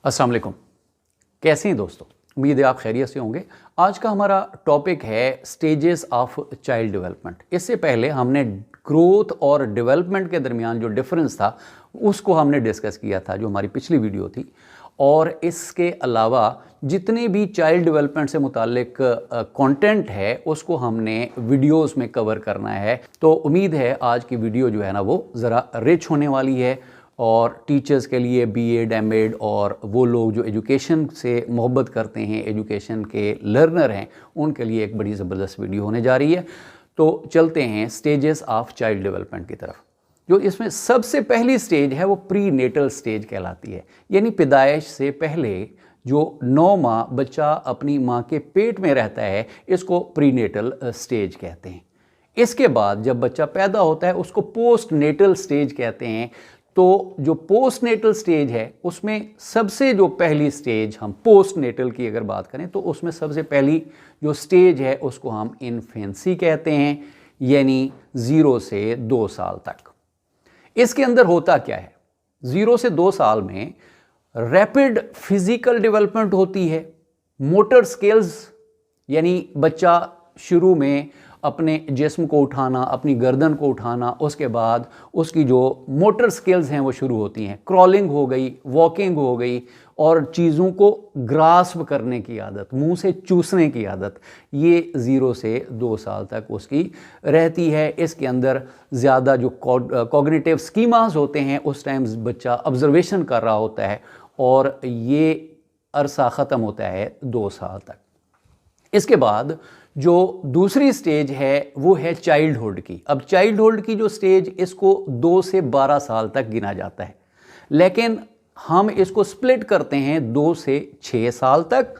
अस्सलाम वालेकुम। कैसे हैं दोस्तों? उम्मीद है आप खैरियत से होंगे। आज का हमारा टॉपिक है स्टेजेस ऑफ चाइल्ड डेवलपमेंट। इससे पहले हमने ग्रोथ और डेवलपमेंट के दरमियान जो डिफरेंस था उसको हमने डिस्कस किया था, जो हमारी पिछली वीडियो थी। और इसके अलावा जितने भी चाइल्ड डेवलपमेंट से मुतालिक कंटेंट है उसको हमने वीडियोस में कवर करना है। तो उम्मीद है आज की वीडियो जो है ना वो ज़रा रिच होने वाली है और टीचर्स के लिए बीएड, एमएड और वो लोग जो एजुकेशन से मोहब्बत करते हैं, एजुकेशन के लर्नर हैं, उनके लिए एक बड़ी ज़बरदस्त वीडियो होने जा रही है। तो चलते हैं स्टेजेस ऑफ चाइल्ड डेवलपमेंट की तरफ। जो इसमें सबसे पहली स्टेज है वो प्री नेटल स्टेज कहलाती है, यानी पैदाइश से पहले जो 9 माह बच्चा अपनी माँ के पेट में रहता है, इसको प्री नेटल स्टेज कहते हैं। इसके बाद जब बच्चा पैदा होता है उसको पोस्ट नेटल स्टेज कहते हैं। तो जो पोस्ट नेटल स्टेज है उसमें सबसे जो पहली स्टेज, हम पोस्ट नेटल की अगर बात करें तो उसमें सबसे पहली जो स्टेज है उसको हम इन्फेंसी कहते हैं, यानी 0 से 2 साल तक। इसके अंदर होता क्या है? 0 से 2 साल में रैपिड फिजिकल डेवलपमेंट होती है, मोटर स्किल्स यानी बच्चा शुरू में अपने जिस्म को उठाना, अपनी गर्दन को उठाना, उसके बाद उसकी जो मोटर स्किल्स हैं वो शुरू होती हैं। क्रॉलिंग हो गई, वॉकिंग हो गई और चीज़ों को ग्रास्प करने की आदत, मुंह से चूसने की आदत, ये 0 से 2 साल तक उसकी रहती है। इसके अंदर ज़्यादा जो कॉग्निटिव स्कीमास होते हैं उस टाइम बच्चा ऑब्जर्वेशन कर रहा होता है और ये अरसा ख़त्म होता है 2 साल तक। इसके बाद जो दूसरी स्टेज है वो है चाइल्डहुड की। अब चाइल्डहुड की जो स्टेज, इसको 2 से 12 साल तक गिना जाता है, लेकिन हम इसको स्प्लिट करते हैं 2 से 6 साल तक,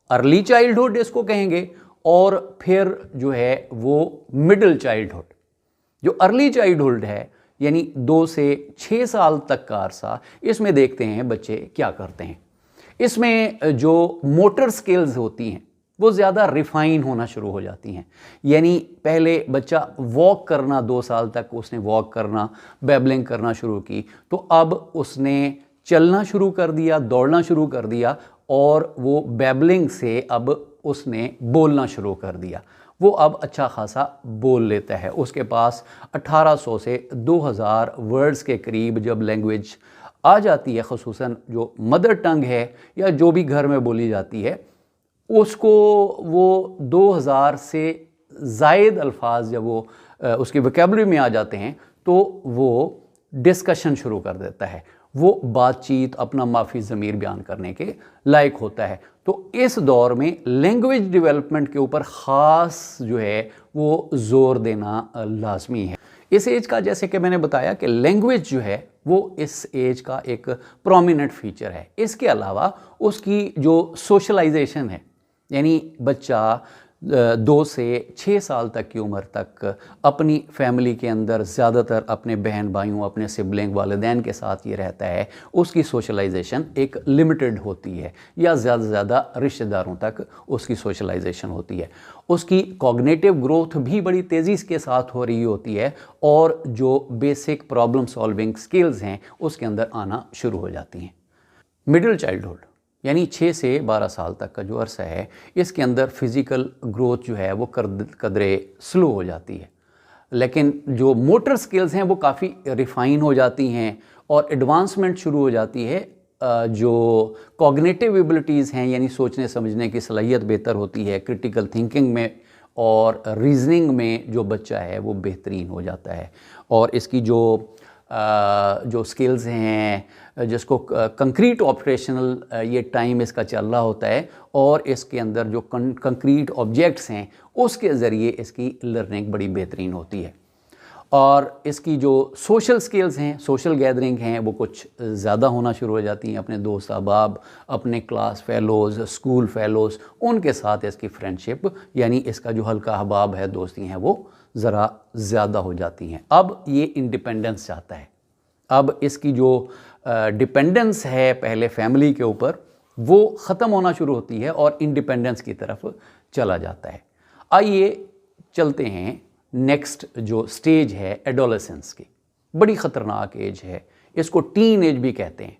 अर्ली चाइल्डहुड इसको कहेंगे, और फिर जो है वो मिडिल चाइल्डहुड। जो अर्ली चाइल्डहुड है यानी 2 से 6 साल तक का अरसा, इसमें देखते हैं बच्चे क्या करते हैं। इसमें जो मोटर स्किल्स होती हैं वो ज़्यादा रिफाइन होना शुरू हो जाती हैं। यानी पहले बच्चा वॉक करना, 2 साल तक उसने वॉक करना, बैबलिंग करना शुरू की, तो अब उसने चलना शुरू कर दिया, दौड़ना शुरू कर दिया, और वो बैबलिंग से अब उसने बोलना शुरू कर दिया। वो अब अच्छा खासा बोल लेता है। उसके पास 1800 से 2000 वर्ड्स के करीब जब लैंग्वेज आ जाती है, ख़ुसूसन जो मदर टंग है या जो भी घर में बोली जाती है, उसको वो 2000 से ज़ायद अल्फाज जब वो उसकी वोकैबुलरी में आ जाते हैं तो वो डिस्कशन शुरू कर देता है, वो बातचीत, अपना माफी ज़मीर बयान करने के लायक होता है। तो इस दौर में लैंग्वेज डेवलपमेंट के ऊपर ख़ास जो है वो ज़ोर देना लाजमी है। इस एज का, जैसे कि मैंने बताया कि लैंग्वेज जो है वो इस एज का एक प्रोमिनेंट फीचर है। इसके अलावा उसकी जो सोशलाइजेशन है, यानी बच्चा 2 से 6 साल तक की उम्र तक अपनी फैमिली के अंदर ज़्यादातर अपने बहन भाइयों, अपने सिबलिंग, वालिदैन के साथ ये रहता है। उसकी सोशलाइजेशन एक लिमिटेड होती है, या ज़्यादा से ज़्यादा रिश्तेदारों तक उसकी सोशलाइजेशन होती है। उसकी कॉग्निटिव ग्रोथ भी बड़ी तेज़ी के साथ हो रही होती है और जो बेसिक प्रॉब्लम सॉल्विंग स्किल्स हैं उसके अंदर आना शुरू हो जाती हैं। मिडिल चाइल्डहुड यानी 6 से 12 साल तक का जो अरसा है, इसके अंदर फिज़िकल ग्रोथ जो है वो कदरे स्लो हो जाती है, लेकिन जो मोटर स्किल्स हैं वो काफ़ी रिफ़ाइन हो जाती हैं और एडवांसमेंट शुरू हो जाती है। जो कॉग्निटिव एबिलिटीज़ हैं, यानी सोचने समझने की सलाहियत बेहतर होती है, क्रिटिकल थिंकिंग में और रीजनिंग में जो बच्चा है वो बेहतरीन हो जाता है। और इसकी जो स्किल्स हैं, जिसको कंक्रीट ऑपरेशनल ये टाइम इसका चल रहा होता है, और इसके अंदर जो कंक्रीट ऑब्जेक्ट्स हैं उसके ज़रिए इसकी लर्निंग बड़ी बेहतरीन होती है। और इसकी जो सोशल स्किल्स हैं, सोशल गैदरिंग हैं, वो कुछ ज़्यादा होना शुरू हो जाती हैं। अपने दोस्त अहबाब, अपने क्लास फेलोज़, स्कूल फेलोज़, उनके साथ इसकी फ्रेंडशिप यानी इसका जो हल्का अहबाब है, दोस्ती हैं, वो ज़रा ज़्यादा हो जाती हैं। अब ये इंडिपेंडेंस चाहता है। अब इसकी जो डिपेंडेंस है पहले फैमिली के ऊपर, वो ख़त्म होना शुरू होती है और इंडिपेंडेंस की तरफ चला जाता है। आइए चलते हैं नेक्स्ट जो स्टेज है एडोलेसेंस की। बड़ी ख़तरनाक एज है, इसको टीन एज भी कहते हैं।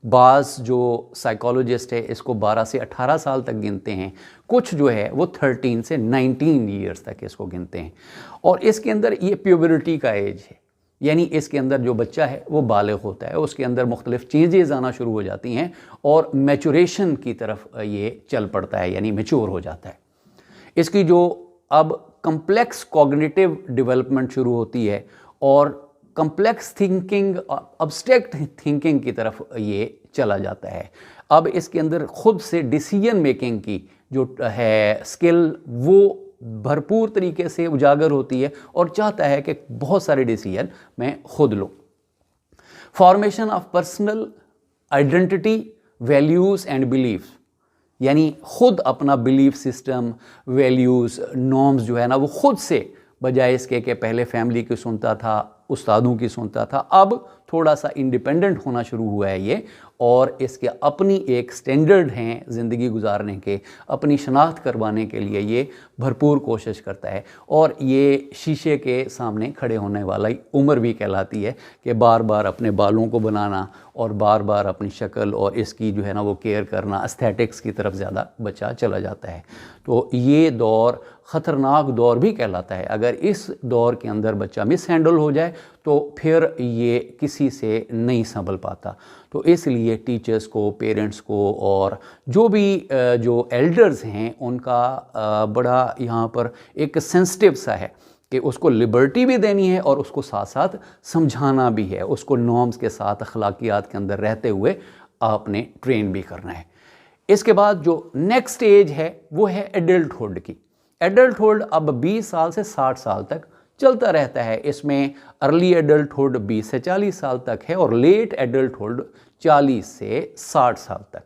बाज़ जो साइकोलॉजिस्ट है इसको 12 से 18 साल तक गिनते हैं, कुछ जो है वो 13 से 19 ईयर्स तक इसको गिनते हैं। और इसके अंदर ये प्यूबरिटी का एज है, यानी इसके अंदर जो बच्चा है वो बालिग होता है, उसके अंदर मुख्तलिफ चेंजेस आना शुरू हो जाती हैं और मैचुरेशन की तरफ ये चल पड़ता है, यानी मैच्योर हो जाता है। इसकी जो अब कम्प्लेक्स कॉग्निटिव डेवलपमेंट शुरू होती है और कम्प्लेक्स थिंकिंग, अब्स्ट्रैक्ट थिंकिंग की तरफ ये चला जाता है। अब इसके अंदर खुद से डिसीजन मेकिंग की जो है स्किल वो भरपूर तरीके से उजागर होती है और चाहता है कि बहुत सारे डिसीजन मैं खुद लूँ। Formation of personal identity, values and beliefs, यानी खुद अपना बिलीफ सिस्टम, वैल्यूज़, नॉर्म्स जो है ना वो खुद से, बजाय इसके कि पहले फैमिली की सुनता था, उस्तादों की सुनता था, अब थोड़ा सा इंडिपेंडेंट होना शुरू हुआ है ये, और इसके अपनी एक स्टैंडर्ड हैं ज़िंदगी गुजारने के, अपनी शनाख्त करवाने के लिए ये भरपूर कोशिश करता है। और ये शीशे के सामने खड़े होने वाला उम्र भी कहलाती है कि बार बार अपने बालों को बनाना और बार बार अपनी शक्ल और इसकी जो है ना वो केयर करना, एस्थेटिक्स की तरफ ज़्यादा बच्चा चला जाता है। तो ये दौर ख़तरनाक दौर भी कहलाता है। अगर इस दौर के अंदर बच्चा मिस हैंडल हो जाए तो फिर ये किसी से नहीं संभल पाता। तो इसलिए टीचर्स को, पेरेंट्स को और जो भी जो एल्डर्स हैं उनका बड़ा यहाँ पर एक सेंसिटिव सा है कि उसको लिबर्टी भी देनी है और उसको साथ साथ समझाना भी है, उसको नॉर्म्स के साथ अखलाकियात के अंदर रहते हुए आपने ट्रेन भी करना है। इसके बाद जो नेक्स्ट एज है वो है एडल्टहुड की। एडल्टहुड अब 20 साल से 60 साल तक चलता रहता है। इसमें अर्ली एडल्टहुड 20 से 40 साल तक है और लेट एडल्टहुड 40 से 60 साल तक,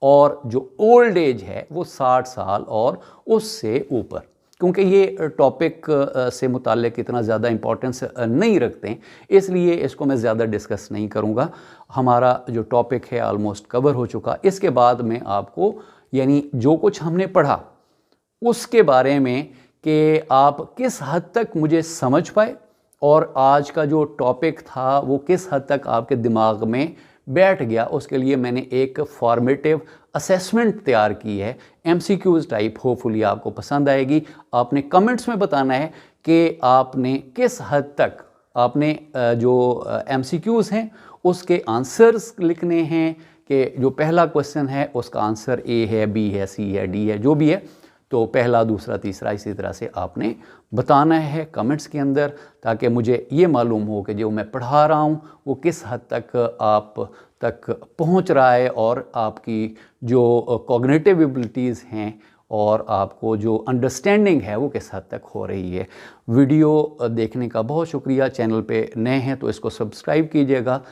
और जो ओल्ड एज है वो 60 साल और उससे ऊपर। क्योंकि ये टॉपिक से मुताल्लिक इतना ज़्यादा इम्पोर्टेंस नहीं रखते हैं, इसलिए इसको मैं ज़्यादा डिस्कस नहीं करूँगा। हमारा जो टॉपिक है ऑलमोस्ट कवर हो चुका। इसके बाद में आपको यानी जो कुछ हमने पढ़ा उसके बारे में कि आप किस हद तक मुझे समझ पाए और आज का जो टॉपिक था वो किस हद तक आपके दिमाग में बैठ गया, उसके लिए मैंने एक फॉर्मेटिव असेसमेंट तैयार की है, MCQs टाइप। होपफुली आपको पसंद आएगी। आपने कमेंट्स में बताना है कि आपने किस हद तक आपने जो MCQs हैं उसके आंसर्स लिखने हैं, कि जो पहला क्वेश्चन है उसका आंसर A है, B है, C है, D है, जो भी है, तो पहला, दूसरा, तीसरा इसी तरह से आपने बताना है कमेंट्स के अंदर, ताकि मुझे ये मालूम हो कि जो मैं पढ़ा रहा हूँ वो किस हद तक आप तक पहुँच रहा है और आपकी जो कॉग्निटिव एबिलिटीज़ हैं और आपको जो अंडरस्टैंडिंग है वो किस हद तक हो रही है। वीडियो देखने का बहुत शुक्रिया। चैनल पे नए हैं तो इसको सब्सक्राइब कीजिएगा।